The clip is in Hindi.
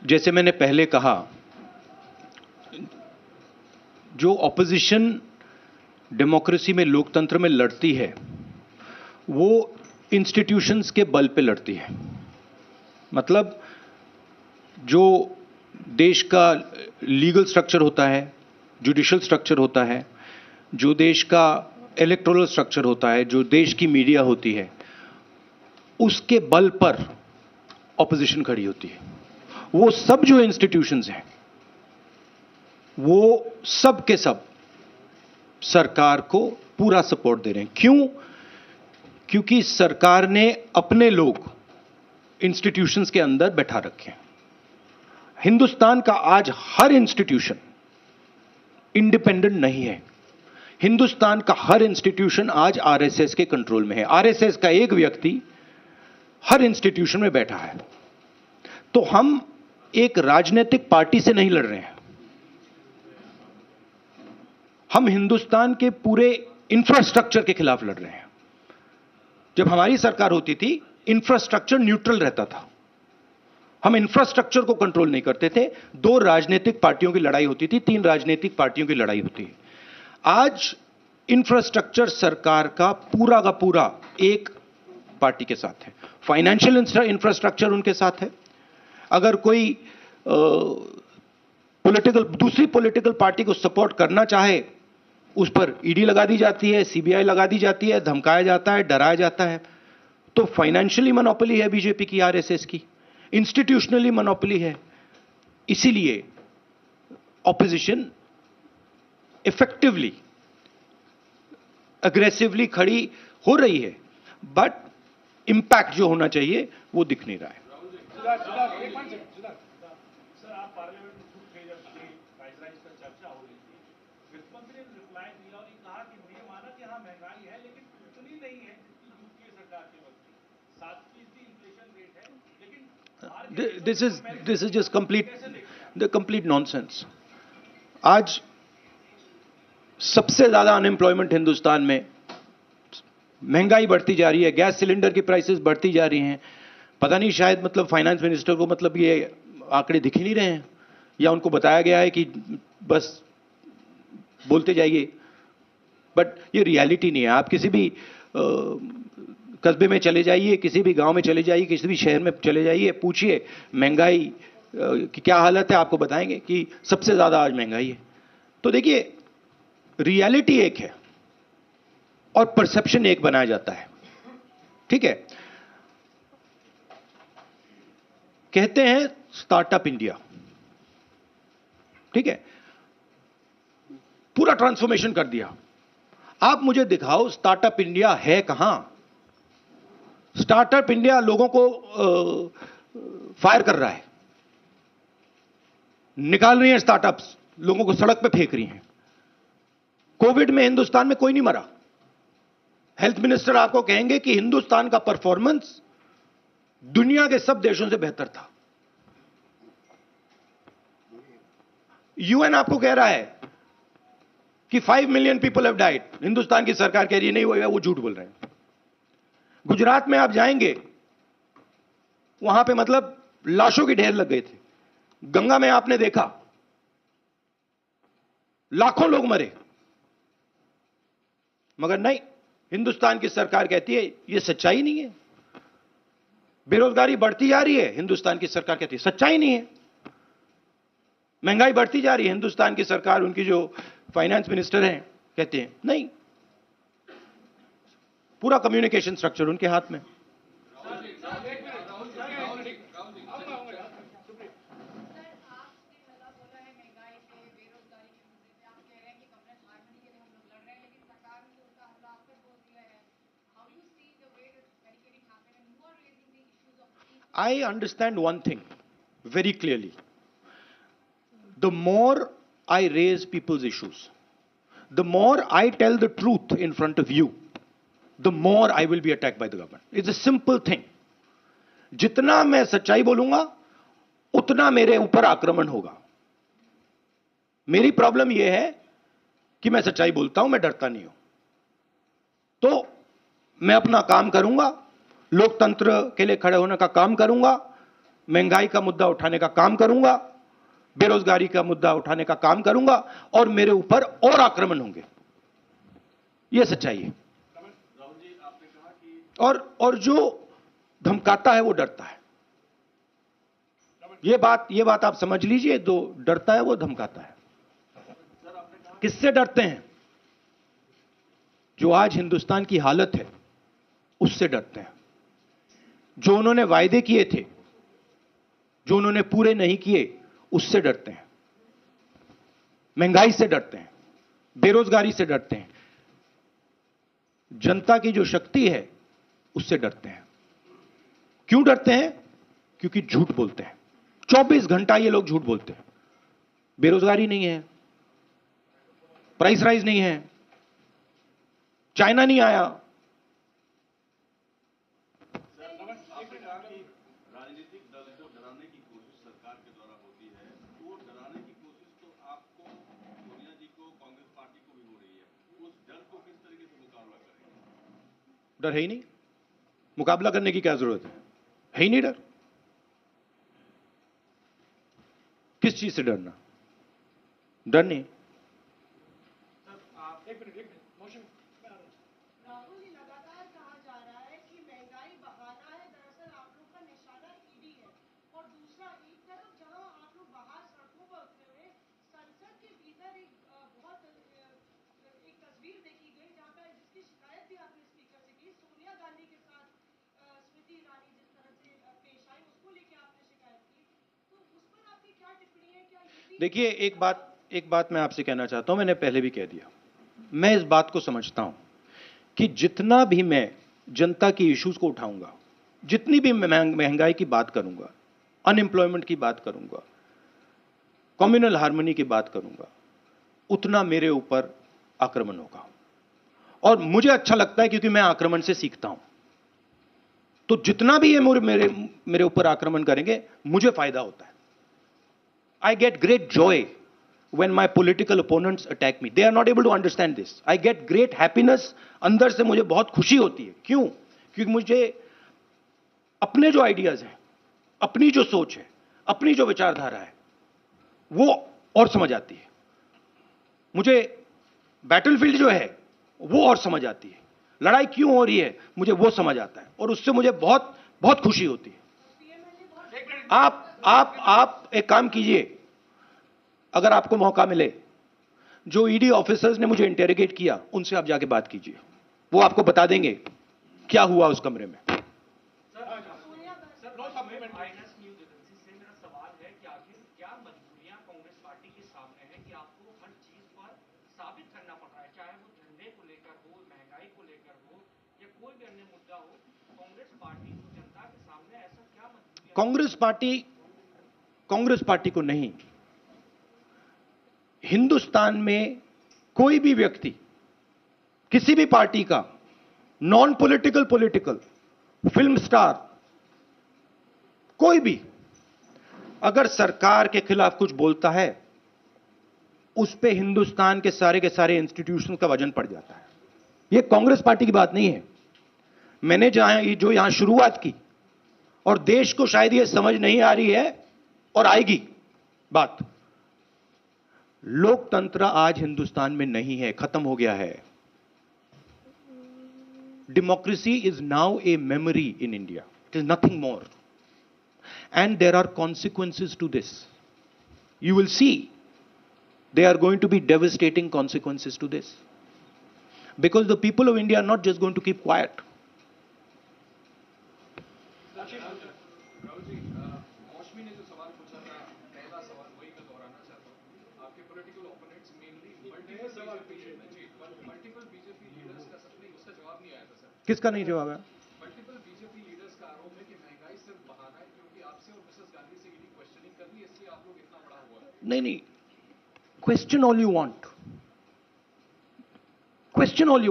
जैसे मैंने पहले कहा, जो ऑपोजिशन डेमोक्रेसी में, लोकतंत्र में लड़ती है, वो इंस्टीट्यूशंस के बल पे लड़ती है। मतलब जो देश का लीगल स्ट्रक्चर होता है, जुडिशियल स्ट्रक्चर होता है, जो देश का इलेक्टोरल स्ट्रक्चर होता है, जो देश की मीडिया होती है, उसके बल पर ऑपोजिशन खड़ी होती है। वो सब जो इंस्टीट्यूशंस हैं, वो सब के सब सरकार को पूरा सपोर्ट दे रहे हैं। क्यों? क्योंकि सरकार ने अपने लोग इंस्टीट्यूशंस के अंदर बैठा रखे हैं। हिंदुस्तान का आज हर इंस्टीट्यूशन इंडिपेंडेंट नहीं है। हिंदुस्तान का हर इंस्टीट्यूशन आज आरएसएस के कंट्रोल में है। आरएसएस का एक व्यक्ति हर इंस्टीट्यूशन में बैठा है। तो हम एक राजनीतिक पार्टी से नहीं लड़ रहे हैं, हम हिंदुस्तान के पूरे इंफ्रास्ट्रक्चर के खिलाफ लड़ रहे हैं। जब हमारी सरकार होती थी, इंफ्रास्ट्रक्चर न्यूट्रल रहता था, हम इंफ्रास्ट्रक्चर को कंट्रोल नहीं करते थे। 2 राजनीतिक पार्टियों की लड़ाई होती थी, 3 राजनीतिक पार्टियों की लड़ाई होती है। आज इंफ्रास्ट्रक्चर सरकार का पूरा एक पार्टी के साथ है। फाइनेंशियल इंफ्रास्ट्रक्चर उनके साथ है। अगर कोई दूसरी पॉलिटिकल पार्टी को सपोर्ट करना चाहे, उस पर ईडी लगा दी जाती है, सीबीआई लगा दी जाती है, धमकाया जाता है, डराया जाता है। तो फाइनेंशियली मोनोपोली है बीजेपी की, आरएसएस की, इंस्टीट्यूशनली मोनोपोली है। इसीलिए ऑपोजिशन इफेक्टिवली, अग्रेसिवली खड़ी हो रही है, बट इंपैक्ट जो होना चाहिए वो दिख नहीं रहा है। सर, आप पार्लियामेंट में खुद थे जब ये प्राइस राइज पर चर्चा हो रही थी, वित्त मंत्री ने रिप्लाई दिया और ये कहा कि ये माना कि हाँ महंगाई है, लेकिन उतनी नहीं है जितनी यूपीए सरकार के वक्त थी। 7% इन्फ्लेशन रेट है, लेकिन this is just complete nonsense. आज सबसे ज्यादा अनएम्प्लॉयमेंट हिंदुस्तान में, महंगाई बढ़ती जा रही है, गैस सिलेंडर की प्राइसेस बढ़ती जा रही हैं। पता नहीं, शायद मतलब फाइनेंस मिनिस्टर को मतलब ये आंकड़े दिख ही नहीं रहे हैं, या उनको बताया गया है कि बस बोलते जाइए, बट ये रियलिटी नहीं है। आप किसी भी कस्बे में चले जाइए, किसी भी गांव में चले जाइए, किसी भी शहर में चले जाइए, पूछिए महंगाई की क्या हालत है, आपको बताएंगे कि सबसे ज्यादा आज महंगाई है। तो देखिए, रियलिटी एक है और परसेप्शन एक बनाया जाता है। ठीक है, कहते हैं स्टार्टअप इंडिया, ठीक है, पूरा ट्रांसफॉर्मेशन कर दिया। आप मुझे दिखाओ स्टार्टअप इंडिया है कहां? स्टार्टअप इंडिया लोगों को फायर कर रहा है, निकाल रही है स्टार्टअप्स, लोगों को सड़क पे फेंक रही हैं। कोविड में हिंदुस्तान में कोई नहीं मरा। हेल्थ मिनिस्टर आपको कहेंगे कि हिंदुस्तान का परफॉर्मेंस दुनिया के सब देशों से बेहतर था। यूएन आपको कह रहा है कि 5 million people have died, Hindustan की सरकार कह रही है नहीं हुआ, वो झूठ बोल रहे हैं। गुजरात में आप जाएंगे, वहां पे मतलब लाशों के ढेर लग गए थे। गंगा में आपने देखा लाखों लोग मरे, मगर नहीं, हिंदुस्तान की सरकार कहती है यह सच्चाई नहीं है। बेरोजगारी बढ़ती जा रही है, हिंदुस्तान की सरकार कहती है सच्चाई नहीं है। महंगाई बढ़ती जा रही है, हिंदुस्तान की सरकार, उनकी जो फाइनेंस मिनिस्टर हैं, कहते हैं नहीं। पूरा कम्युनिकेशन स्ट्रक्चर उनके हाथ में। I understand one thing very clearly. The more I raise people's issues, the more I tell the truth in front of you, the more I will be attacked by the government. It's a simple thing. जितना मैं सच्चाई बोलूंगा, उतना मेरे ऊपर आक्रमण होगा। मेरी प्रॉब्लम यह है कि मैं सच्चाई बोलता हूं, मैं डरता नहीं हूं। तो मैं अपना काम करूंगा, लोकतंत्र के लिए खड़े होने का काम करूंगा, महंगाई का मुद्दा उठाने का काम करूंगा, बेरोजगारी का मुद्दा उठाने का काम करूंगा और मेरे ऊपर और आक्रमण होंगे। यह सच्चाई है। राहुल जी, आपने कहा कि और जो धमकाता है वो डरता है। ये बात आप समझ लीजिए, जो डरता है वो धमकाता है। किससे डरते हैं? जो आज हिंदुस्तान की हालत है उससे डरते हैं। जो उन्होंने वायदे किए थे, जो उन्होंने पूरे नहीं किए, उससे डरते हैं। महंगाई से डरते हैं, बेरोजगारी से डरते हैं, जनता की जो शक्ति है उससे डरते हैं। क्यों डरते हैं? क्योंकि झूठ बोलते हैं। 24 घंटा ये लोग झूठ बोलते हैं। बेरोजगारी नहीं है, प्राइस राइज नहीं है, चाइना नहीं आया। आपने कहा कि राजनीतिक दल को डराने की कोशिश सरकार के द्वारा होती है, तो वो डराने की कोशिश तो आपको, सोनिया जी को, कांग्रेस पार्टी को भी हो रही है। उस डर को किस तरीके से मुकाबला करेंगे? डर है ही नहीं, मुकाबला करने की क्या जरूरत है ही नहीं डर। किस चीज से डरना? डर नहीं। राहुल, ये लगातार कहा जा रहा है कि महंगाई बहाना है, दरअसल आप लोग का निशाना ईडी है। और दूसरा, एक तरफ जहां आप लोग बाहर सड़कों पर उतरे हुए, संसद के भीतर एक तस्वीर देखी गई जहां पर जिसकी शिकायत भी आपने स्पीकर से की, सोनिया गांधी के साथ स्मृति ईरानी जिस तरह से पेश आई, उसको लेके आपने शिकायत की, तो उस पर आपकी क्या टिप्पणी है? क्या ये भी देखिए, एक बात मैं आपसे कहना चाहता हूं, मैंने पहले भी कह दिया। मैं इस बात को समझता हूं कि जितना भी मैं जनता की इश्यूज को उठाऊंगा, जितनी भी महंगाई की बात करूंगा, अनएम्प्लॉयमेंट की बात करूंगा, कम्युनल हार्मनी की बात करूंगा, उतना मेरे ऊपर आक्रमण होगा। और मुझे अच्छा लगता है क्योंकि मैं आक्रमण से सीखता हूं। तो जितना भी ये मेरे ऊपर आक्रमण करेंगे, मुझे फायदा होता है। I get great joy when my political opponents attack me. They are not able to understand this. I get great happiness. अंदर से मुझे बहुत खुशी होती है। क्यों? क्योंकि मुझे अपने जो आइडियाज हैं, अपनी जो सोच है, अपनी जो विचारधारा है, वो और समझ आती है। मुझे बैटलफील्ड जो है वो और समझ आती है। लड़ाई क्यों हो रही है, मुझे वो समझ आता है और उससे मुझे बहुत बहुत खुशी होती है। आप एक काम कीजिए, अगर आपको मौका मिले, जो ईडी ऑफिसर्स ने मुझे इंटेरोगेट किया, उनसे आप जाके बात कीजिए। वो आपको बता देंगे क्या हुआ उस कमरे में। मेरा सवाल है कि आखिर क्या मजबूरियां कांग्रेस पार्टी के सामने है कि आपको हर चीज पर साबित करना पड़ रहा है, चाहे वो झंडे को लेकर हो, महंगाई को लेकर हो, या कोई भी अन्य मुद्दा हो। कांग्रेस पार्टी को जनता के सामने ऐसा क्या मजबूरियां? कांग्रेस पार्टी को नहीं, हिंदुस्तान में कोई भी व्यक्ति, किसी भी पार्टी का, non political, political, film star, कोई भी अगर सरकार के खिलाफ कुछ बोलता है, उस पे हिंदुस्तान के सारे इंस्टीट्यूशन का वजन पड़ जाता है। यह कांग्रेस पार्टी की बात नहीं है। मैंने जो यहां शुरुआत की, और देश को शायद यह समझ नहीं आ रही है और आएगी बात, लोकतंत्र आज हिंदुस्तान में नहीं है, खत्म हो गया है। Democracy is now a memory in India, it is nothing more, and there are consequences to this. You will see there are going to be devastating consequences to this, because the people of India are not just going to keep quiet. Rahul ji, Mausami ने जो सवाल पूछा था, पहला सवाल वही मैं दोहराना चाहता हूँ। आपके political opponents mainly multiple BJP leaders का नहीं, उसका जवाब नहीं आया था सर। किसका नहीं जवाब है? मल्टीपल बीजेपी लीडर्स का आरोप है कि महंगाई सिर्फ बहाना है, क्योंकि आपसे और मिसेस गांधी से ईडी क्वेश्चनिंग कर रही है, इसलिए आप लोग इतना बड़ा हुआ है। नहीं, question all you want, question all you